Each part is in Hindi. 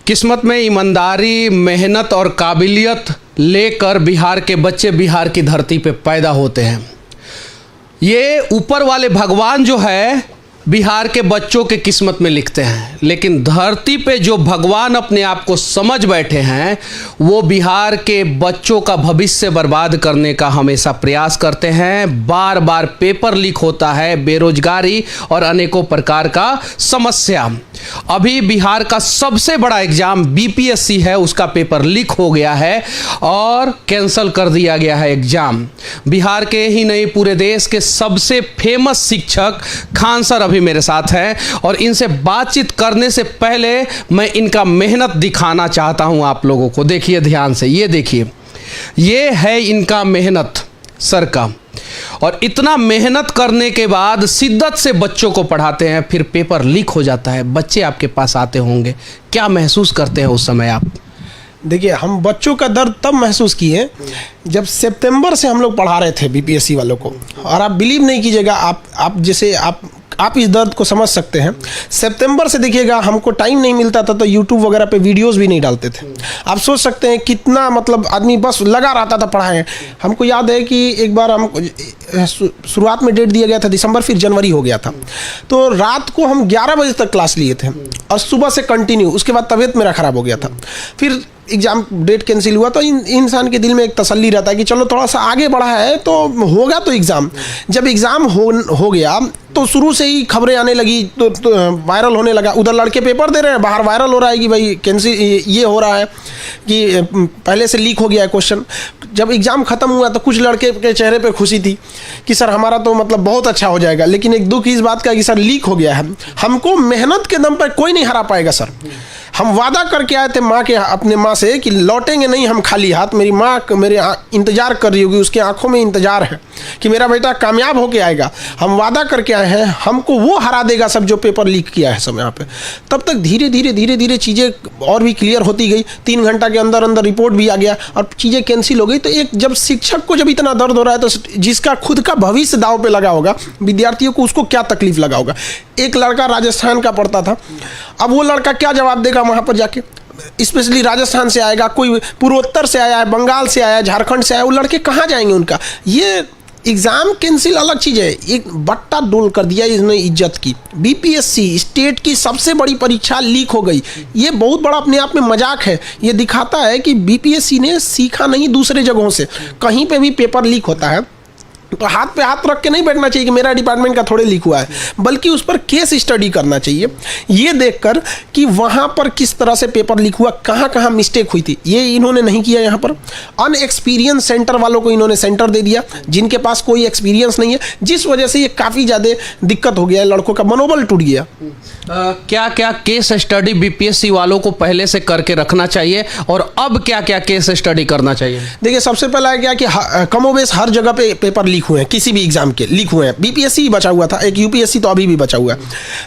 किस्मत में ईमानदारी, मेहनत और काबिलियत लेकर बिहार के बच्चे बिहार की धरती पे पैदा होते हैं। ये ऊपर वाले भगवान जो है बिहार के बच्चों के किस्मत में लिखते हैं, लेकिन धरती पे जो भगवान अपने आप को समझ बैठे हैं वो बिहार के बच्चों का भविष्य बर्बाद करने का हमेशा प्रयास करते हैं। बार बार पेपर लीक होता है, बेरोजगारी और अनेकों प्रकार का समस्या। अभी बिहार का सबसे बड़ा एग्जाम बीपीएससी है, उसका पेपर लीक हो गया है और कैंसिल कर दिया गया है एग्जाम। बिहार के ही नहीं पूरे देश के सबसे फेमस शिक्षक खान सर अभी मेरे साथ हैं और इनसे बातचीत करने से पहले मैं इनका मेहनत दिखाना चाहता हूं आप लोगों को। देखिए ध्यान से, ये देखिए, ये है इनका मेहनत सर का। और इतना मेहनत करने के बाद शिद्दत से बच्चों को पढ़ाते हैं, फिर पेपर लीक हो जाता है। बच्चे आपके पास आते होंगे, क्या महसूस करते हैं उस समय आप? देखिए, हम बच्चों का दर्द तब महसूस किए जब सितंबर से हम लोग पढ़ा रहे थे बीपीएससी वालों को, और आप बिलीव नहीं कीजिएगा, आप जैसे आप इस दर्द को समझ सकते हैं। सितंबर से देखिएगा, हमको टाइम नहीं मिलता था तो यूट्यूब वगैरह पे वीडियोस भी नहीं डालते थे। आप सोच सकते हैं कितना, मतलब आदमी बस लगा रहता था पढ़ाएं। हमको याद है कि एक बार हम शुरुआत में डेट दिया गया था दिसंबर, फिर जनवरी हो गया था, तो रात को हम 11 बजे तक क्लास लिए थे और सुबह से कंटिन्यू। उसके बाद तबीयत मेरा ख़राब हो गया था, फिर एग्ज़ाम डेट कैंसिल हुआ, तो इंसान के दिल में एक तसल्ली रहता है कि चलो थोड़ा सा आगे बढ़ा है तो होगा। तो एग्ज़ाम, जब एग्ज़ाम हो गया तो शुरू से ही खबरें आने लगी, तो वायरल होने लगा। उधर लड़के पेपर दे रहे हैं, बाहर वायरल हो रहा है कि भाई कैंसिल, ये हो रहा है कि पहले से लीक हो गया है क्वेश्चन। जब एग्ज़ाम ख़त्म हुआ तो कुछ लड़के के चेहरे पे खुशी थी कि सर हमारा तो मतलब बहुत अच्छा हो जाएगा, लेकिन एक दुख इस बात का कि सर लीक हो गया है। हमको मेहनत के दम पर कोई नहीं हरा पाएगा सर। हम वादा करके आए थे अपने माँ से कि लौटेंगे नहीं हम खाली हाथ। मेरी माँ मेरे इंतज़ार कर रही होगी, उसके आंखों में इंतज़ार है कि मेरा बेटा कामयाब होके आएगा। हम वादा करके आए हैं, हमको वो हरा देगा सब जो पेपर लीक किया है सब यहाँ पे। तब तक धीरे धीरे चीज़ें और भी क्लियर होती गई। 3 घंटा के अंदर रिपोर्ट भी आ गया और चीज़ें कैंसिल हो गई। तो एक जब शिक्षक को जब इतना दर्द हो रहा है तो जिसका खुद का भविष्य दाव पे लगा होगा, विद्यार्थियों को, उसको क्या तकलीफ लगा होगा। एक लड़का राजस्थान का पढ़ता था, अब वो लड़का क्या जवाब देगा वहाँ पर जाके? स्पेशली राजस्थान से आएगा, कोई पूर्वोत्तर से आया है, बंगाल से आया है, झारखंड से आया, वो लड़के कहाँ जाएंगे? उनका ये एग्ज़ाम कैंसिल अलग चीज़ है, एक बट्टा डोल कर दिया इसने इज्जत की। बीपीएससी स्टेट की सबसे बड़ी परीक्षा लीक हो गई, ये बहुत बड़ा अपने आप में मजाक है। ये दिखाता है कि बीपीएससी ने सीखा नहीं दूसरे जगहों से। कहीं पे भी पेपर लीक होता है तो हाथ पे हाथ रख के नहीं बैठना चाहिए कि मेरा डिपार्टमेंट का थोड़े लीक हुआ है, बल्कि उस पर केस स्टडी करना चाहिए, ये देखकर कि वहाँ पर किस तरह से पेपर लीक हुआ, कहाँ कहाँ मिस्टेक हुई थी। ये इन्होंने नहीं किया। यहाँ पर अनएक्सपीरियंस सेंटर वालों को इन्होंने सेंटर दे दिया, जिनके पास कोई एक्सपीरियंस नहीं है, जिस वजह से ये काफ़ी ज़्यादा दिक्कत हो गया है, लड़कों का मनोबल टूट गया। क्या क्या केस स्टडी बीपीएससी वालों को पहले से करके रखना चाहिए और अब क्या क्या केस स्टडी करना चाहिए? देखिए, सबसे पहला है क्या कि कमोबेश हर जगह पे पेपर लीक हुए हैं, किसी भी एग्जाम के लीक हुए हैं। बीपीएससी ही बचा हुआ था, एक यूपीएससी तो अभी भी बचा हुआ है।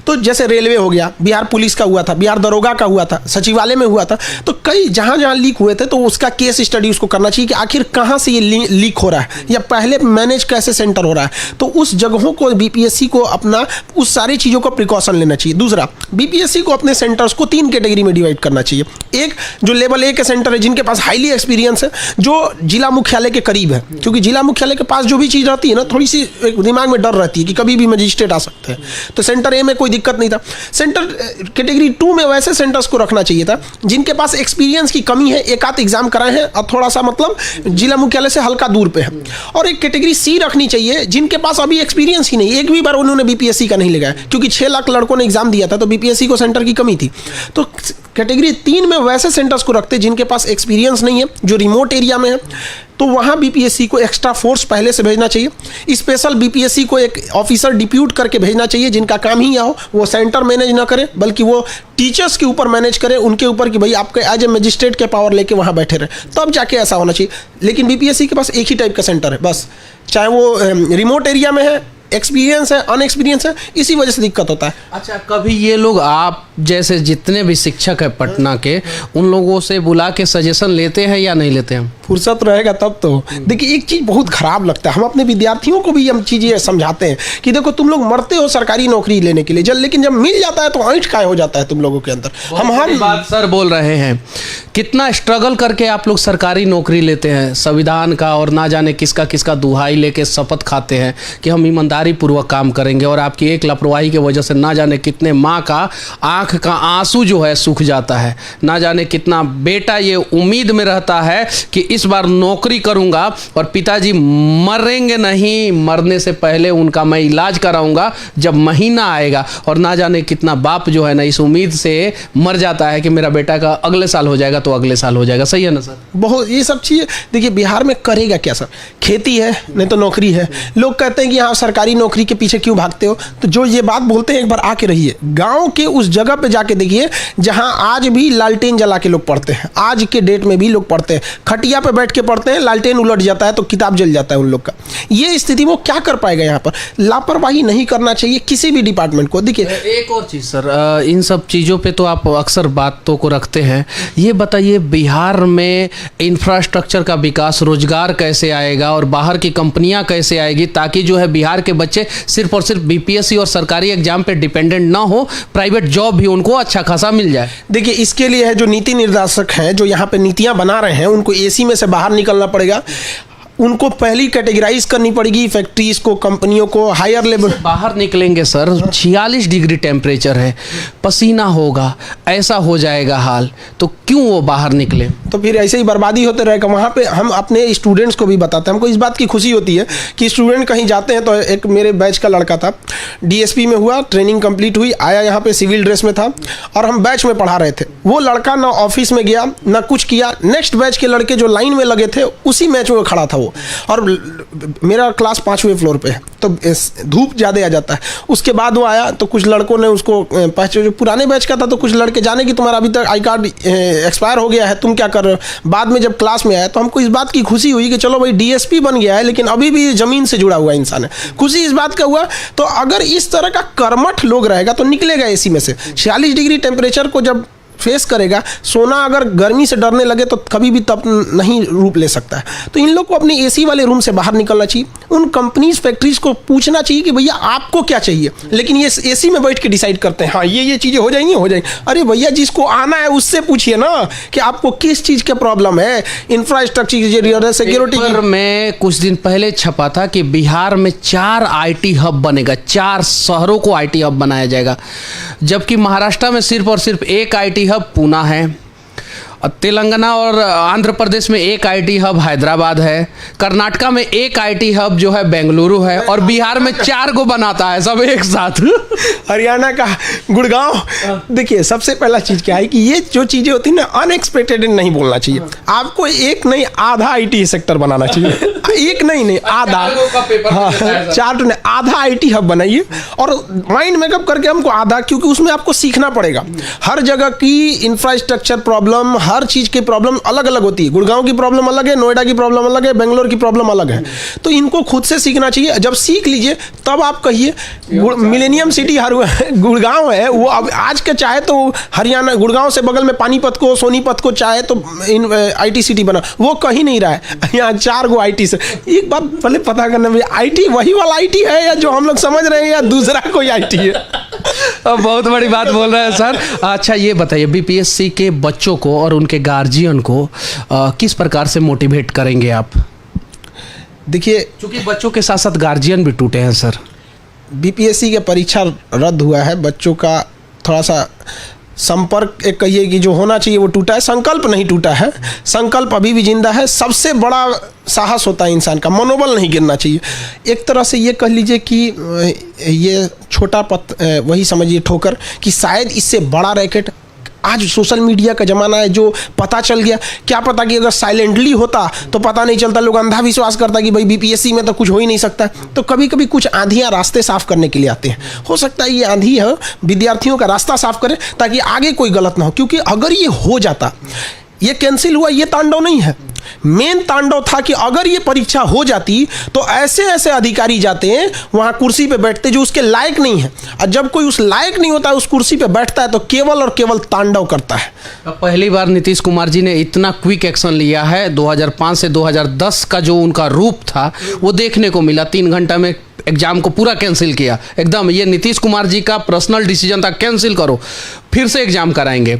तो जैसे रेलवे हो गया, बिहार पुलिस का हुआ था, बिहार दरोगा का हुआ था, सचिवालय में हुआ था, तो कई जहाँ जहाँ लीक हुए थे तो उसका केस स्टडी उसको करना चाहिए कि आखिर कहाँ से ये लीक हो रहा है या पहले मैनेज कैसे सेंटर हो रहा है। तो उस जगहों को बीपीएससी को अपना उस सारी चीज़ों का प्रिकॉशन लेना चाहिए। दूसरा, बीपीएससी को अपने सेंटर्स को 3 कैटेगरी में डिवाइड करना चाहिए। एक जो लेवल 1 के सेंटर है, जिनके पास हाईली एक्सपीरियंस है, जो जिला मुख्यालय के करीब है, क्योंकि जिला मुख्यालय के पास जो भी चीज़ रहती है ना, थोड़ी सी दिमाग में डर रहती है कि कभी भी मजिस्ट्रेट आ सकते हैं। तो सेंटर ए में कोई दिक्कत नहीं था। सेंटर कैटेगरी 2 में वैसे सेंटर्स को रखना चाहिए था जिनके पास एक्सपीरियंस की कमी है, एक आध एग्जाम कराए हैं और थोड़ा सा मतलब जिला मुख्यालय से हल्का दूर पे है। और एक कैटेगरी सी रखनी चाहिए जिनके पास अभी एक्सपीरियंस ही नहीं, एक भी बार उन्होंने बीपीएससी का नहीं लगाया, क्योंकि 6 लाख लड़कों ने एग्जाम दिया था तो बीपीएससी को सेंटर की कमी थी। तो कैटेगरी 3 में वैसे सेंटर्स को रखते जिनके पास एक्सपीरियंस नहीं है, जो रिमोट एरिया में है, तो वहाँ बीपीएससी को एक्स्ट्रा फोर्स पहले से भेजना चाहिए। स्पेशल बीपीएससी को एक ऑफिसर डिप्यूट करके भेजना चाहिए जिनका काम ही यह हो, वो सेंटर मैनेज ना करे बल्कि वो टीचर्स के ऊपर मैनेज करे, उनके ऊपर कि भाई आपके एज ए मजिस्ट्रेट के पावर लेके वहाँ बैठे रहे, तब जाके ऐसा होना चाहिए। लेकिन बीपीएससी के पास एक ही टाइप का सेंटर है बस, चाहे वो रिमोट एरिया में है एक्सपीरियंस है, अनएक्सपीरियंस है, इसी वजह से दिक्कत होता है। अच्छा, कभी ये लोग आप जैसे जितने भी शिक्षक हैं पटना के, उन लोगों से बुला के सजेशन लेते हैं या नहीं लेते हैं? फुर्सत रहेगा तब तो। देखिए एक चीज़ बहुत खराब लगता है, हम अपने विद्यार्थियों को भी हम चीज़ें समझाते हैं कि देखो तुम लोग मरते हो सरकारी नौकरी लेने के लिए, लेकिन जब मिल जाता है तो ऐंठ काय हो जाता है तुम लोगों के अंदर। हम बात सर बोल रहे हैं, कितना स्ट्रगल करके आप लोग सरकारी नौकरी लेते हैं, संविधान का और ना जाने किसका किसका दुहाई लेके शपथ खाते हैं कि हम ईमानदारी पूर्वक काम करेंगे, और आपकी एक लापरवाही की वजह से ना जाने कितने माँ का आंख का आंसू जो है सूख जाता है, ना जाने कितना बेटा ये उम्मीद में रहता है कि इस बार नौकरी करूंगा और पिताजी मरेंगे नहीं, मरने से पहले उनका मैं इलाज कराऊंगा जब महीना आएगा, और ना जाने कितना बाप जो है ना इस उम्मीद से मर जाता है कि मेरा बेटा का अगले साल हो जाएगा तो अगले साल हो जाएगा। सही है ना सर? बहुत ये सब चीज़ें देखिए बिहार में करेगा क्या सर, खेती है नहीं तो नौकरी है। लोग कहते हैं कि हाँ सरकारी नौकरी के पीछे क्यों भागते हो, तो जो ये बात बोलते हैं एक बार आके रहिए गांव के उस जगह पे जाके देखिए जहां आज भी लालटेन जला के लोग पढ़ते हैं, आज के डेट में भी लोग पढ़ते हैं, खटिया पे बैठ के पढ़ते हैं, लालटेन उलट जाता है तो किताब जल जाता है उन लोग का। ये स्थिति वो क्या कर पाएगा? यहाँ पर लापरवाही नहीं करना चाहिए किसी भी डिपार्टमेंट को। देखिए एक और चीज़ सर, इन सब चीज़ों पे तो आप अक्सर बातों को रखते हैं, ये बताइए बिहार में इंफ्रास्ट्रक्चर का विकास, रोजगार कैसे आएगा और बाहर की कंपनियां कैसे आएगी, ताकि जो है बिहार के बच्चे सिर्फ और सिर्फ बीपीएससी और सरकारी एग्जाम पे डिपेंडेंट ना हो, प्राइवेट जॉब भी उनको अच्छा खासा मिल जाए। देखिए इसके लिए है जो नीति निर्देशक हैं जो यहाँ पे नीतियाँ बना रहे हैं, उनको एसी में से बाहर निकलना पड़ेगा, उनको पहली कैटेगराइज करनी पड़ेगी फैक्ट्रीज को, कंपनियों को, हायर लेवल। बाहर निकलेंगे सर 46 डिग्री टेम्परेचर है, पसीना होगा, ऐसा हो जाएगा हाल, तो क्यों वो बाहर निकले? तो फिर ऐसे ही बर्बादी होते रहेगा। वहाँ पे हम अपने स्टूडेंट्स को भी बताते हैं, हमको इस बात की खुशी होती है कि स्टूडेंट कहीं जाते हैं तो एक मेरे बैच का लड़का था, डीएसपी में हुआ, ट्रेनिंग कंप्लीट हुई, आया यहाँ पे सिविल ड्रेस में था और हम बैच में पढ़ा रहे थे। वो लड़का ना ऑफिस में गया ना कुछ किया, नेक्स्ट बैच के लड़के जो लाइन में लगे थे उसी मैच में खड़ा था वो, और मेरा क्लास 5वें फ्लोर पे है तो धूप ज़्यादा आ जाता है। उसके बाद वो आया तो कुछ लड़कों ने उसको जो पुराने बैच का था तो कुछ लड़के जाने कि तुम्हारा अभी तक आई कार्ड एक्सपायर हो गया है, तुम क्या कर रहे हो। बाद में जब क्लास में आया तो हमको इस बात की खुशी हुई कि चलो भाई डीएसपी बन गया है लेकिन अभी भी ज़मीन से जुड़ा हुआ इंसान है, खुशी इस बात का हुआ। तो अगर इस तरह का कर्मठ लोग रहेगा तो निकलेगा एसी में से। 46 डिग्री टेम्परेचर को जब फेस करेगा, सोना अगर गर्मी से डरने लगे तो कभी भी तब नहीं रूप ले सकता है। तो इन लोग को अपने एसी वाले रूम से बाहर निकलना चाहिए, उन कंपनीज फैक्ट्रीज को पूछना चाहिए कि भैया आपको क्या चाहिए, लेकिन ये एसी में बैठ के डिसाइड करते हैं हाँ ये चीज़ें हो जाएंगी हो जाएंगी। अरे भैया जिसको आना है उससे पूछिए ना कि आपको किस चीज़ का प्रॉब्लम है, इंफ्रास्ट्रक्चर, सिक्योरिटी। में कुछ दिन पहले छपा था कि बिहार में 4 IT हब बनेगा, 4 शहरों को IT हब बनाया जाएगा, जबकि महाराष्ट्र में सिर्फ और सिर्फ एक IT हब पूना है, तेलंगाना और आंध्र प्रदेश में एक IT हब हैदराबाद है, कर्नाटका में एक IT हब जो है बेंगलुरु है, और बिहार में 4 को बनाता है सब एक साथ। हरियाणा का गुड़गांव। देखिए सबसे पहला चीज़ क्या है कि ये जो चीज़ें होती है ना अनएक्सपेक्टेड नहीं बोलना चाहिए, आपको एक नहीं आधा IT सेक्टर बनाना चाहिए। एक नहीं आधा, हाँ 4 नहीं आधा IT हब बनाइए और माइंड मेकअप करके हमको आधा, क्योंकि उसमें आपको सीखना पड़ेगा। हर जगह की इंफ्रास्ट्रक्चर प्रॉब्लम, हर चीज़ की प्रॉब्लम अलग अलग होती है। गुड़गांव की प्रॉब्लम अलग है, नोएडा की प्रॉब्लम अलग है, बेंगलोर की प्रॉब्लम अलग है। तो इनको खुद से सीखना चाहिए। जब सीख लीजिए तब आप कहिए। मिलेनियम सिटी गुड़गांव है, वो अब आज के चाहे तो हरियाणा, गुड़गांव से बगल में पानीपत को, सोनीपत को चाहे तो IT सिटी बना, वो कहीं नहीं रहा है। यहाँ 4 गो IT से एक बात पहले पता करना, IT वही वाला IT है या जो हम लोग समझ रहे हैं या दूसरा कोई IT है। बहुत बड़ी बात बोल रहे हैं सर। अच्छा ये बताइए बीपीएससी के बच्चों को और उनके गार्जियन को किस प्रकार से मोटिवेट करेंगे आप? देखिए क्योंकि बच्चों के साथ साथ गार्जियन भी टूटे हैं सर। बीपीएससी का परीक्षा रद्द हुआ है, बच्चों का थोड़ा सा संपर्क एक कहिए कि जो होना चाहिए वो टूटा है, संकल्प नहीं टूटा है, संकल्प अभी भी जिंदा है। सबसे बड़ा साहस होता है इंसान का, मनोबल नहीं गिरना चाहिए। एक तरह से ये कह लीजिए कि ये छोटा वही समझिए ठोकर कि शायद इससे बड़ा रैकेट आज सोशल मीडिया का ज़माना है, जो पता चल गया। क्या पता कि अगर साइलेंटली होता तो पता नहीं चलता, लोग अंधा विश्वास करता कि भाई बीपीएससी में तो कुछ हो ही नहीं सकता। तो कभी कभी कुछ आंधियाँ रास्ते साफ करने के लिए आते हैं। हो सकता है ये आंधी है विद्यार्थियों का रास्ता साफ करे ताकि आगे कोई गलत ना हो, क्योंकि अगर ये हो जाता, ये कैंसिल हुआ, ये तांडव नहीं है, मेन तांडव था कि अगर ये परीक्षा हो जाती तो ऐसे ऐसे अधिकारी जाते हैं वहाँ कुर्सी पे बैठते जो उसके लायक नहीं है, और जब कोई उस लायक नहीं होता है उस कुर्सी पे बैठता है तो केवल और केवल तांडव करता है। पहली बार नीतीश कुमार जी ने इतना क्विक एक्शन लिया है। 2005 से 2010 का जो उनका रूप था वो देखने को मिला। 3 घंटा में एग्जाम को पूरा कैंसिल किया। एकदम ये नीतीश कुमार जी का पर्सनल डिसीजन था, कैंसिल करो, फिर से एग्जाम कराएंगे।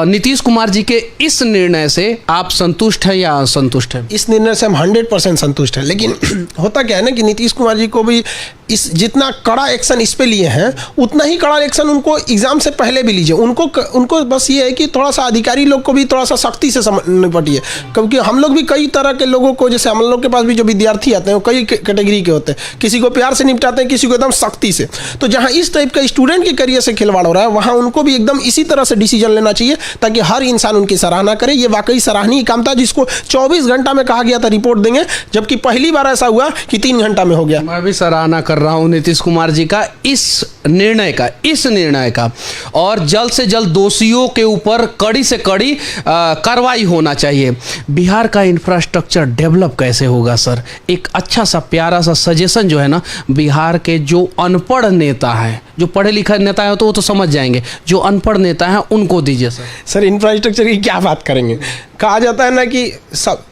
नीतीश कुमार जी के इस निर्णय से आप संतुष्ट हैं या असंतुष्ट हैं? इस निर्णय से हम 100% संतुष्ट हैं, लेकिन होता क्या है ना कि नीतीश कुमार जी को भी इस जितना कड़ा एक्शन इस पे लिए हैं उतना ही कड़ा एक्शन उनको एग्जाम से पहले भी लीजिए। उनको बस ये है कि थोड़ा सा अधिकारी लोग को भी थोड़ा सा सख्ती से निपटिए, क्योंकि हम लोग भी कई तरह के लोगों को, जैसे हम लोग के पास भी जो विद्यार्थी आते हैं वो कई कैटेगरी के होते हैं, किसी को प्यार से निपटाते हैं, किसी को एकदम सख्ती से। तो जहाँ इस टाइप का स्टूडेंट के करियर से खिलवाड़ हो रहा है वहाँ उनको भी एकदम इसी तरह से डिसीजन लेना चाहिए ताकि हर इंसान उनकी सराहना करे। ये वाकई सराहनीय काम था जिसको 24 घंटा में कहा गया था रिपोर्ट देंगे, जबकि पहली बार ऐसा हुआ कि 3 घंटा में हो गया। मैं भी सराहना कर रहा हूं नीतीश कुमार जी का इस निर्णय का और जल्द से जल्द दोषियों के ऊपर कड़ी से कड़ी कार्रवाई होना चाहिए। बिहार का इंफ्रास्ट्रक्चर डेवलप कैसे होगा सर? एक अच्छा सा प्यारा सा सजेशन जो है ना, बिहार के जो अनपढ़ नेता हैं, जो पढ़े लिखे नेता हैं तो वो तो समझ जाएंगे, जो अनपढ़ नेता हैं उनको दीजिए सर। सर इंफ्रास्ट्रक्चर की क्या बात करेंगे? कहा जाता है ना कि सब,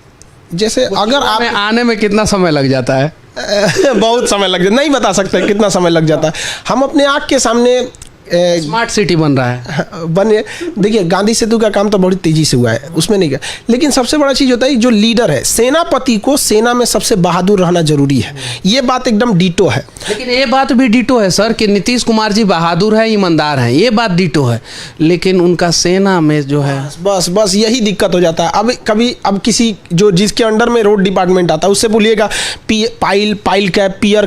जैसे अगर आप आने में कितना समय लग जाता है? बहुत समय लग जाता, नहीं बता सकते कितना समय लग जाता है। हम अपने आँख के सामने स्मार्ट सिटी बन रहा है, बने। देखिए गांधी सेतु का काम तो बहुत तेजी से हुआ है, उसमें नहीं गया, लेकिन सबसे बड़ा चीज़ होता है जो लीडर है, सेनापति को सेना में सबसे बहादुर रहना जरूरी है। ये बात एकदम डीटो है। लेकिन ये बात भी डीटो है सर कि नीतीश कुमार जी बहादुर है, ईमानदार हैं, ये बात डीटो है, लेकिन उनका सेना में जो है बस यही दिक्कत हो जाता है। अब किसी जो जिसके अंडर में रोड डिपार्टमेंट आता है उससे बोलिएगा पाइल कैप, पियर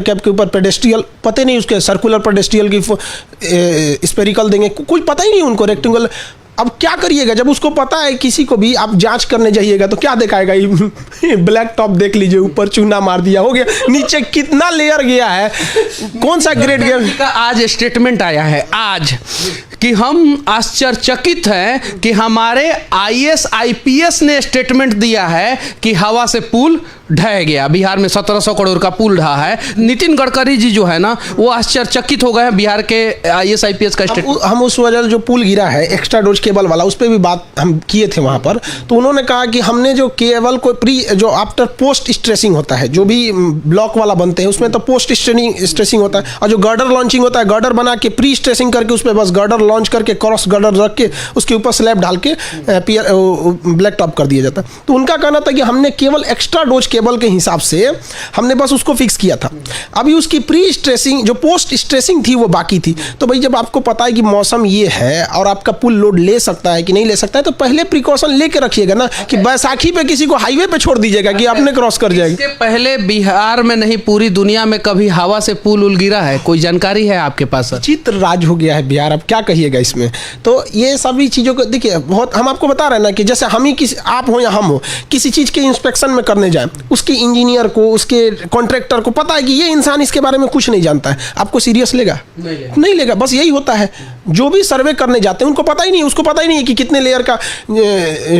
कैप के ऊपर पेडेस्ट्रियल, पता नहीं उसके सर्कुलर पेडेस्ट्रियल की स्पेरिकल देंगे, कुछ पता ही नहीं उनको, रेक्टेंगल। अब क्या करिएगा जब उसको पता है? किसी को भी आप जांच करने जाइएगा तो क्या दिखाएगा? ब्लैक टॉप देख लीजिए, ऊपर चूना मार दिया, हो गया, नीचे कितना लेयर गया है, कौन सा ग्रेड गया। आज स्टेटमेंट आया है आज कि हम आश्चर्यचकित हैं कि हमारे IAS IPS ने स्टेटमेंट दिया है कि हवा से पुल ढह गया। बिहार में 1700 करोड़ का पुल ढहा है। नितिन गडकरी जी जो है ना वो आश्चर्यचकित हो गए हैं बिहार के IAS IPS का स्टेटमेंट। हम उस वजह जो पुल गिरा है एक्स्ट्रा डोज केबल वाला, उस पर भी बात हम किए थे वहाँ पर। तो उन्होंने कहा कि हमने जो केबल को जो आफ्टर पोस्ट स्ट्रेसिंग होता है, जो भी ब्लॉक वाला बनते हैं उसमें तो पोस्ट स्ट्रेसिंग होता है, और जो गर्डर लॉन्चिंग होता है, गर्डर बना के प्री स्ट्रेसिंग करके उस पर बस गर्डर लॉन्च करके क्रॉस गर्डर रख के उसके ऊपर स्लैब डाल के ब्लैक टॉप कर दिया जाता है। तो उनका कहना था कि हमने केवल एक्स्ट्रा डोज केबल के हिसाब से हमने बस उसको फिक्स किया था, अभी उसकी प्री स्ट्रेसिंग जो पोस्ट स्ट्रेसिंग थी वो बाकी थी। तो भाई जब आपको पता है कि मौसम ये है और आपका पुल लोड ले सकता है कि नहीं ले सकता है, तो पहले प्रिकॉशन लेके रखिएगा ना, कि बैसाखी पे किसी को हाईवे पे छोड़ दीजिएगा कि आपने क्रॉस कर जाएगा। इसके पहले बिहार में नहीं पूरी दुनिया में कभी हवा से पुल उल गिरा है? कोई जानकारी है आपके पास? चित्र राज हो गया है बिहार, अब क्या कहिएगा इसमें। तो ये सभी चीज़ों को देखिए, बहुत हम आपको बता रहे हैं ना कि जैसे हम ही किसी, आप हो या हम हो, किसी चीज़ के इंस्पेक्शन में करने जाए, उसके इंजीनियर को, उसके कॉन्ट्रैक्टर को पता है कि ये इंसान इसके बारे में कुछ नहीं जानता है, आपको सीरियस लेगा? नहीं लेगा। बस यही होता है, जो भी सर्वे करने जाते हैं उनको पता ही नहीं, उसको पता ही नहीं है कि कितने लेयर का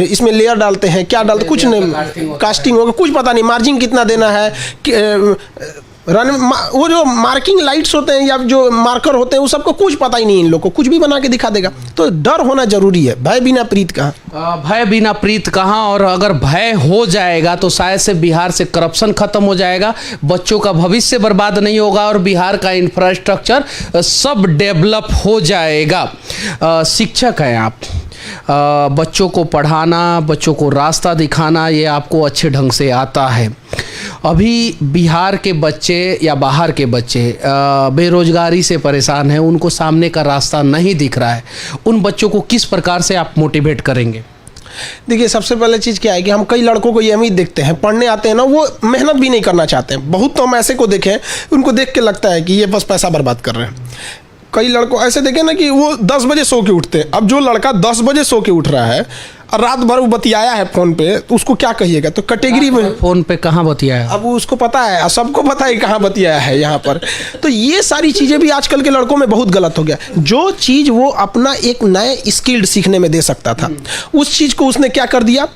इसमें लेयर डालते हैं, क्या डालते, कुछ नहीं, कास्टिंग होगा, कुछ पता नहीं, मार्जिन कितना देना है, वो जो मार्किंग लाइट्स होते हैं या जो मार्कर होते हैं वो सबको कुछ पता ही नहीं, इन लोगों को कुछ भी बना के दिखा देगा। तो डर होना जरूरी है, भय बिना प्रीत कहाँ। भय बिना प्रीत कहाँ, और अगर भय हो जाएगा तो शायद से बिहार से करप्शन खत्म हो जाएगा, बच्चों का भविष्य बर्बाद नहीं होगा और बिहार का इंफ्रास्ट्रक्चर सब डेवलप हो जाएगा। शिक्षक हैं आप, बच्चों को पढ़ाना, बच्चों को रास्ता दिखाना ये आपको अच्छे ढंग से आता है। अभी बिहार के बच्चे या बाहर के बच्चे बेरोजगारी से परेशान हैं, उनको सामने का रास्ता नहीं दिख रहा है, उन बच्चों को किस प्रकार से आप मोटिवेट करेंगे? देखिए सबसे पहले चीज़ क्या है कि हम कई लड़कों को ये उम्मीद देखते हैं, पढ़ने आते हैं ना, वो मेहनत भी नहीं करना चाहते हैं। बहुत तो हम ऐसे को देखें, उनको देख के लगता है कि ये बस पैसा बर्बाद कर रहे हैं। कई लड़कों ऐसे देखे ना कि वो 10 बजे सो के उठते हैं। अब जो लड़का 10 बजे सो के उठ रहा है और रात भर वो बतियाया है फ़ोन पे, तो उसको क्या कहिएगा? तो कैटेगरी में फ़ोन पे कहाँ बतियाया? अब उसको पता है, सबको पता है कहाँ बतियाया है यहाँ पर। तो ये सारी चीज़ें भी आजकल के लड़कों में बहुत गलत हो गया। जो चीज़ वो अपना एक नए स्किल्ड सीखने में दे सकता था, उस चीज़ को उसने क्या कर दिया,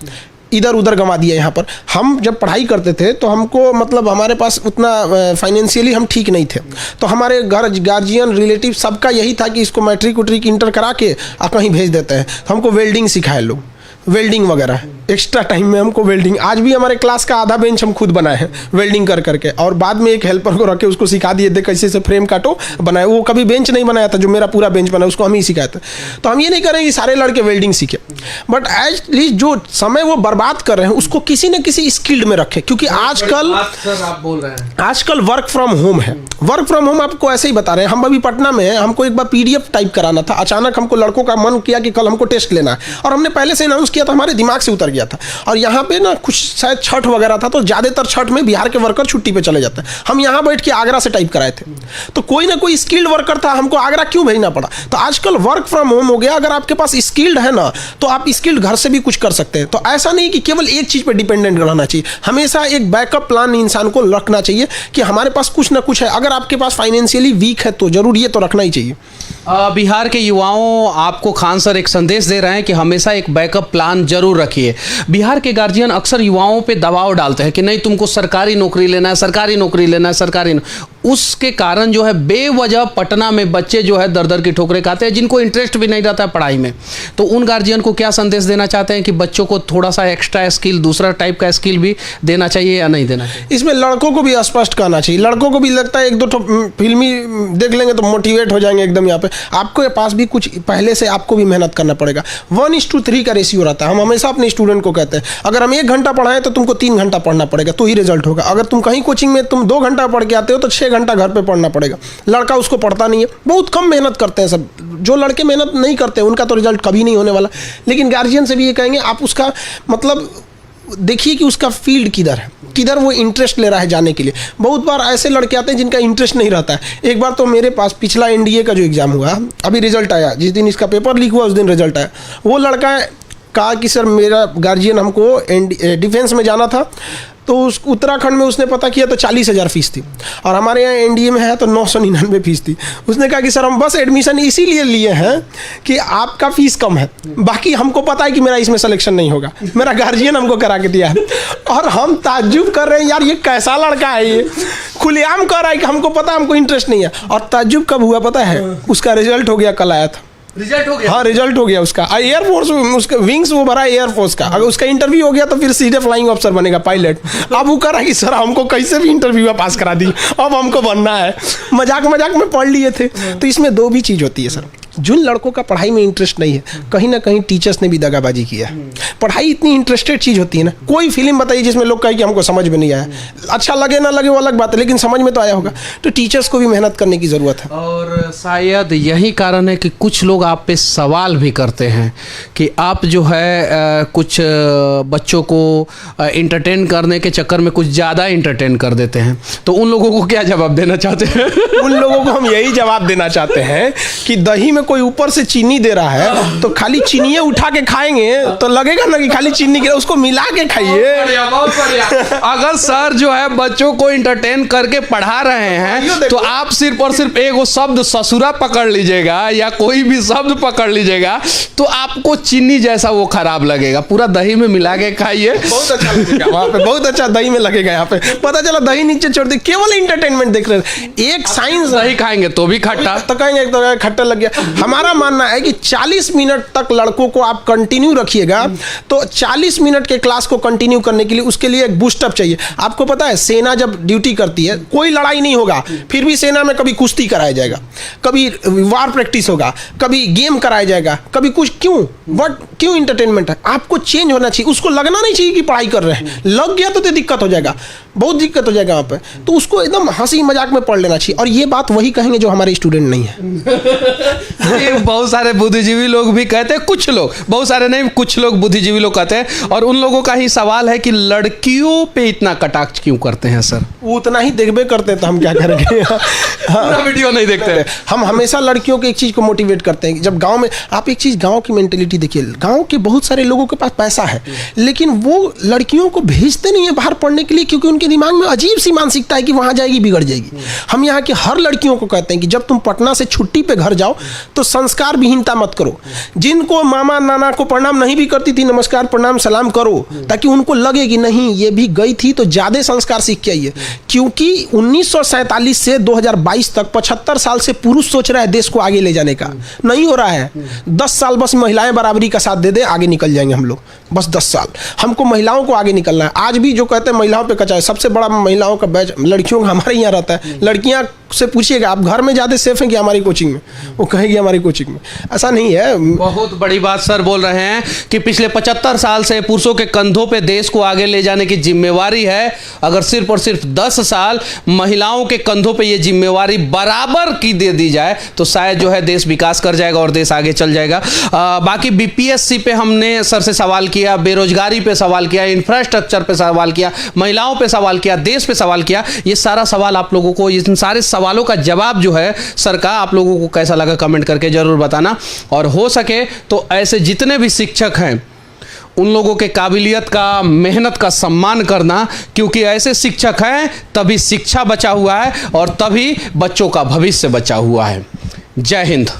इधर उधर गंवा दिया यहाँ पर। हम जब पढ़ाई करते थे तो हमको मतलब हमारे पास उतना फाइनेंशियली हम ठीक नहीं थे, तो हमारे घर गार्जियन रिलेटिव सबका यही था कि इसको मैट्रिक उट्रिक इंटर करा के कहीं भेज देते हैं। तो हमको वेल्डिंग सिखाए लोग, वेल्डिंग वगैरह एक्स्ट्रा टाइम में हमको वेल्डिंग, आज भी हमारे क्लास का आधा बेंच हम खुद बनाए हैं वेल्डिंग कर करके, और बाद में एक हेल्पर को रख के उसको सिखा दिए थे कैसे से फ्रेम काटो बनाए। वो कभी बेंच नहीं बनाया था, जो मेरा पूरा बेंच बना उसको हम ही सिखाए थे। तो हम ये नहीं कर रहे हैं कि सारे लड़के वेल्डिंग सीखे, बट एटलीस्ट जो समय वो बर्बाद कर रहे हैं उसको किसी न किसी स्किल्ड में रखें, क्योंकि आजकल आप बोल रहे हैं आजकल वर्क फ्रॉम होम है। वर्क फ्रॉम होम आपको ऐसे ही बता रहे हैं। हम अभी पटना में हैं, हमको एक बार PDF टाइप कराना था, अचानक हमको लड़कों का मन किया कि कल हमको टेस्ट लेना है, और हमने पहले से अनाउंस किया था, हमारे दिमाग से उतर गया था। और यहाँ पे ना कुछ शायद छठ वगैरह था, तो ज़्यादातर छठ में बिहार के वर्कर छुट्टी पे चले जाते हैं। हम यहाँ बैठ के आगरा से टाइप कराए थे, तो कोई ना कोई स्किल्ड वर्कर था, हमको आगरा क्यों भेजना पड़ा। तो आजकल वर्क फ्रॉम होम हो गया, अगर आपके पास स्किल्ड है ना तो आप स्किल्ड घर से भी कुछ कर सकते हैं। तो ऐसा नहीं कि केवल एक चीज़ पर डिपेंडेंट रहना चाहिए, हमेशा एक बैकअप प्लान इंसान को रखना चाहिए कि हमारे पास कुछ ना कुछ है। अगर आपके पास फाइनेंशियली वीक है तो जरूर ये तो रखना ही चाहिए। बिहार के युवाओं आपको खान सर एक संदेश दे रहे हैं कि हमेशा एक बैकअप प्लान जरूर रखिए। बिहार के गार्जियन अक्सर युवाओं पे दबाव डालते हैं कि नहीं तुमको सरकारी नौकरी लेना है, सरकारी नौकरी लेना है, उसके कारण जो है बेवजह पटना में बच्चे जो है दर दर की ठोकरें खाते हैं, जिनको इंटरेस्ट भी नहीं रहता है पढ़ाई में। तो उन गार्जियन को क्या संदेश देना चाहते हैं कि बच्चों को थोड़ा सा एक्स्ट्रा स्किल, दूसरा टाइप का स्किल भी देना चाहिए या नहीं देना चाहिए? इसमें लड़कों को भी स्पष्ट कहना चाहिए। लड़कों को भी लगता है एक दो फिल्मी देख लेंगे तो मोटिवेट हो जाएंगे एकदम। यहाँ पे आपके पास भी कुछ पहले से आपको भी मेहनत करना पड़ेगा। 1:3 का रेशियो रहता है। हम हमेशा अपने स्टूडेंट को कहते हैं अगर हम 1 घंटा पढ़ाएं तो तुमको 3 घंटा पढ़ना पड़ेगा, तो ही रिजल्ट होगा। अगर तुम कहीं कोचिंग में तुम 2 घंटा पढ़ के आते हो तो 6 घंटा घर पे पढ़ना पड़ेगा। लड़का उसको पढ़ता नहीं है, बहुत कम मेहनत करते हैं सब। जो लड़के मेहनत नहीं करते उनका तो रिजल्ट कभी नहीं होने वाला। लेकिन गार्जियन से भी ये कहेंगे आप उसका मतलब देखिए कि उसका फील्ड किधर है, किधर वो इंटरेस्ट ले रहा है जाने के लिए। बहुत बार ऐसे लड़के आते हैं जिनका इंटरेस्ट नहीं रहता है। एक बार तो मेरे पास पिछला NDA का जो एग्ज़ाम हुआ, अभी रिजल्ट आया, जिस दिन इसका पेपर लीक हुआ उस दिन रिजल्ट आया। वो लड़का कहा कि सर मेरा गार्जियन हमको डिफेंस में जाना था, तो उस उत्तराखंड में उसने पता किया तो 40,000 फीस थी, और हमारे यहाँ NDA में है तो 999 फीस थी। उसने कहा कि सर हम बस एडमिशन इसीलिए लिए हैं कि आपका फीस कम है, बाकी हमको पता है कि मेरा इसमें सिलेक्शन नहीं होगा, मेरा गार्जियन हमको करा के दिया है। और हम ताज्जुब कर रहे हैं यार ये कैसा लड़का है, ये खुलेआम कह रहा है कि हमको पता है हमको इंटरेस्ट नहीं है। और ताज्जुब कब हुआ पता है, उसका रिजल्ट हो गया, कल आया था रिजल्ट हो गया। हाँ रिजल्ट हो गया उसका। एयरफोर्स उसका विंग्स वो भरा एयरफोर्स का। अगर उसका इंटरव्यू हो गया तो फिर सीधे फ्लाइंग ऑफिसर बनेगा, पायलट। अब वो कह रहा है कि सर हमको कैसे भी इंटरव्यू पास करा दी, अब हमको बनना है। मजाक मजाक में पढ़ लिए थे। तो इसमें 2 भी चीज़ होती है सर। जिन लड़कों का पढ़ाई में इंटरेस्ट नहीं है, कहीं ना कहीं टीचर्स ने भी दगाबाजी किया है। पढ़ाई इतनी इंटरेस्टेड चीज़ होती है ना, कोई फिल्म बताइए जिसमें लोग कहे कि हमको समझ में नहीं आया। अच्छा लगे ना लगे वो अलग बात है, लेकिन समझ में तो आया होगा। तो टीचर्स को भी मेहनत करने की ज़रूरत है। और शायद यही कारण है कि कुछ लोग आप पे सवाल भी करते हैं कि आप जो है कुछ बच्चों को इंटरटेन करने के चक्कर में कुछ ज़्यादा इंटरटेन कर देते हैं। तो उन लोगों को क्या जवाब देना चाहते हैं? उन लोगों को हम यही जवाब देना चाहते हैं कि दही में कोई ऊपर से चीनी दे रहा है तो खाली चीनी उठा के खाएंगे तो लगेगा ना कि खाली चीनी के, उसको मिला के खाइए। अगर सर जो है बच्चों को इंटरटेन करके पढ़ा रहे हैं तो आप सिर्फ और सिर्फ एक शब्द ससुरा पकड़ लीजिएगा या कोई भी शब्द पकड़ लीजिएगा तो आपको चीनी जैसा वो खराब लगेगा। पूरा दही में मिला के खाइए, बहुत अच्छा लगेगा। वहाँ पे बहुत अच्छा दही में लगेगा। यहाँ पे पता चला दही नीचे छोड़ दे, केवल इंटरटेनमेंट देख रहे हैं। एक साइंस दही खाएंगे तो भी खट्टा, तो कहेंगे तो खट्टा लग गया। हमारा मानना है कि 40 मिनट तक लड़कों को आप कंटिन्यू रखिएगा, तो 40 मिनट के क्लास को कंटिन्यू करने के लिए उसके लिए एक बूस्टअप चाहिए। आपको पता है सेना जब ड्यूटी करती है, कोई लड़ाई नहीं होगा, फिर भी सेना में कभी कुश्ती कराया जाएगा, कभी वार प्रैक्टिस होगा, कभी गेम कराया जाएगा, कभी कुछ। क्यों इंटरटेनमेंट है। आपको चेंज होना चाहिए, उसको लगना नहीं चाहिए कि पढ़ाई कर रहे हैं। लग गया तो दिक्कत हो जाएगा, बहुत दिक्कत हो जाएगा वहाँ पे। तो उसको एकदम हंसी मजाक में पढ़ लेना चाहिए। और ये बात वही कहेंगे जो हमारे स्टूडेंट नहीं है। बहुत सारे बुद्धिजीवी लोग भी कहते हैं, कुछ लोग, बहुत सारे नहीं, कुछ लोग बुद्धिजीवी लोग कहते हैं। और उन लोगों का ही सवाल है कि लड़कियों पे इतना कटाक्ष क्यों करते हैं सर? वो उतना ही देखबे करते हैं तो हम क्या करेंगे। हाँ, वीडियो नहीं देखते। हम हमेशा लड़कियों के एक चीज़ को मोटिवेट करते हैं। जब गांव में आप एक चीज़, गांव की मेंटेलिटी देखिए, गांव के बहुत सारे लोगों के पास पैसा है लेकिन वो लड़कियों को भेजते नहीं है बाहर पढ़ने के लिए, क्योंकि उनके के दिमाग में अजीब सी मानसिकता है कि वहाँ जाएगी बिगड़ जाएगी। हम यहाँ की हर लड़कियों को कहते हैं कि जब तुम पटना से छुट्टी पे घर जाओ तो संस्कार विहीनता मत करो। जिनको मामा नाना को प्रणाम नहीं भी करती थी, नमस्कार प्रणाम सलाम करो, ताकि उनको लगे कि नहीं ये भी गई थी तो ज़्यादा संस्कार सीख के आई है। क्योंकि 1947 से 2022 तक 75 साल से पुरुष सोच रहा है देश को आगे ले जाने का, नहीं हो रहा है। 10 साल बस महिलाएं बराबरी का साथ दे दे, आगे निकल जाएंगे हम लोग। बस 10 साल हमको महिलाओं को आगे निकलना है। आज भी जो कहते हैं महिलाओं पे कचा है, सबसे बड़ा महिलाओं का बैच लड़कियों का हमारे यहाँ रहता है। लड़कियाँ से पूछिएगा आप घर में ज़्यादा सेफ हैं कि हमारी कोचिंग में, वो कहेगी हमारी कोचिंग में। ऐसा नहीं है। बहुत बड़ी बात सर बोल रहे हैं कि पिछले 75 साल से पुरुषों के कंधों पे देश को आगे ले जाने की जिम्मेवारी है। अगर सिर्फ और सिर्फ 10 साल महिलाओं के कंधों पे ये जिम्मेवारी बराबर की दे दी जाए तो शायद जो है देश विकास कर जाएगा और देश आगे चल जाएगा। बाकी बीपीएससी पे हमने सर से सवाल किया, बेरोजगारी पे सवाल किया, इंफ्रास्ट्रक्चर पे सवाल किया, महिलाओं पे सवाल किया, देश पे सवाल किया। ये सारा सवाल आप लोगों को, इन सारे सवालों का जवाब जो है सर का, आप लोगों को कैसा लगा कमेंट करके जरूर बताना। और हो सके तो ऐसे जितने भी शिक्षक हैं उन लोगों के काबिलियत का, मेहनत का सम्मान करना, क्योंकि ऐसे शिक्षक हैं तभी शिक्षा बचा हुआ है और तभी बच्चों का भविष्य बचा हुआ है। जय हिंद।